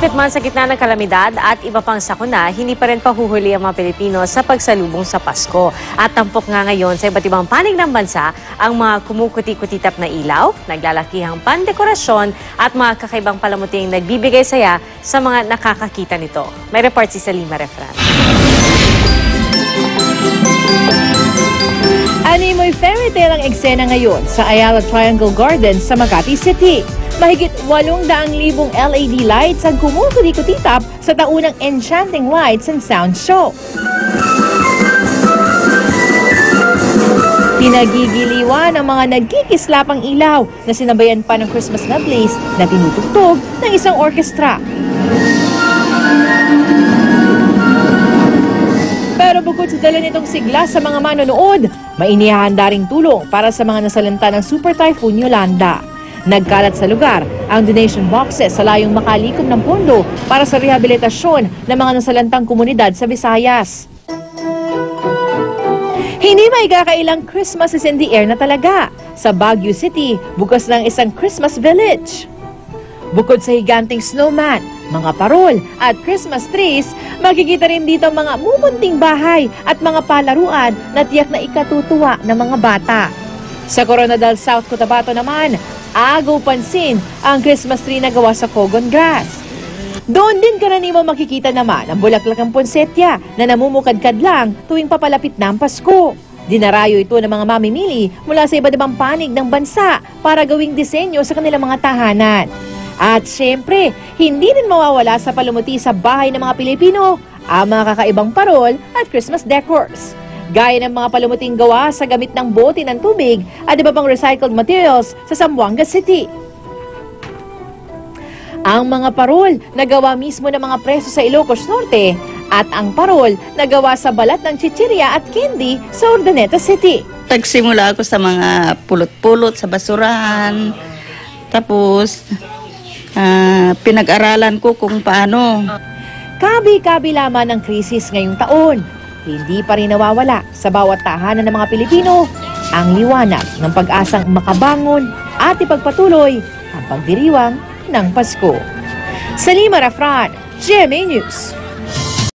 malapit man sa gitna ng kalamidad at iba pang sakuna, hindi pa rin pahuhuli ang mga Pilipino sa pagsalubong sa Pasko. At tampok nga ngayon sa iba't ibang panig ng bansa ang mga kumukuti-kutitap na ilaw, naglalakihang pandekorasyon at mga kakaibang palamuting nagbibigay saya sa mga nakakakita nito. May report si Salima Refran. Animoy fairy tale ang eksena ngayon sa Ayala Triangle Gardens sa Makati City. Mahigit 800,000 LED lights ang kumukuti-kutitap sa taunang Enchanting Lights and Sound Show. Pinagigiliwan ang mga nagkikislapang ilaw na sinabayan pa ng Christmas medleys na tinutugtog ng isang orkestra. Pero bukod sa dala nitong sigla sa mga manonood, may inihahanda ring tulong para sa mga nasalanta ng Super Typhoon Yolanda. Nagkalat sa lugar ang donation boxes sa layong makalikom ng pondo para sa rehabilitasyon ng mga nasalantang komunidad sa Visayas. Hindi may kakailang Christmas is in the air na talaga. Sa Baguio City, bukas ng isang Christmas village. Bukod sa higanting snowman, mga parol at Christmas trees, makikita rin dito mga mumunting bahay at mga palaruan na tiyak na ikatutuwa ng mga bata. Sa Coronadal South Cotabato naman, agaw pansin ang Christmas tree na gawa sa cogon grass. Doon din karaniwang makikita naman ang bulaklakang ponsetya na namumukadkad lang tuwing papalapit na ang Pasko. Dinarayo ito ng mga mamimili mula sa iba't ibang panig ng bansa para gawing disenyo sa kanilang mga tahanan. At syempre, hindi rin mawawala sa palumuti sa bahay ng mga Pilipino ang mga kakaibang parol at Christmas decors. Gaya ng mga palumuting gawa sa gamit ng bote ng tubig at iba pang recycled materials sa Zamboanga City. Ang mga parol na gawa mismo ng mga preso sa Ilocos Norte at ang parol na gawa sa balat ng chichirya at candy sa Urdaneta City. Nagsimula ako sa mga pulot-pulot sa basurahan. Tapos, pinag-aralan ko kung paano. Kabi-kabi laman ng krisis ngayong taon. Hindi pa rin nawawala sa bawat tahanan ng mga Pilipino ang liwanag ng pag-asang makabangon at ipagpatuloy ang pagdiriwang ng Pasko. Salima Refran, GMA News.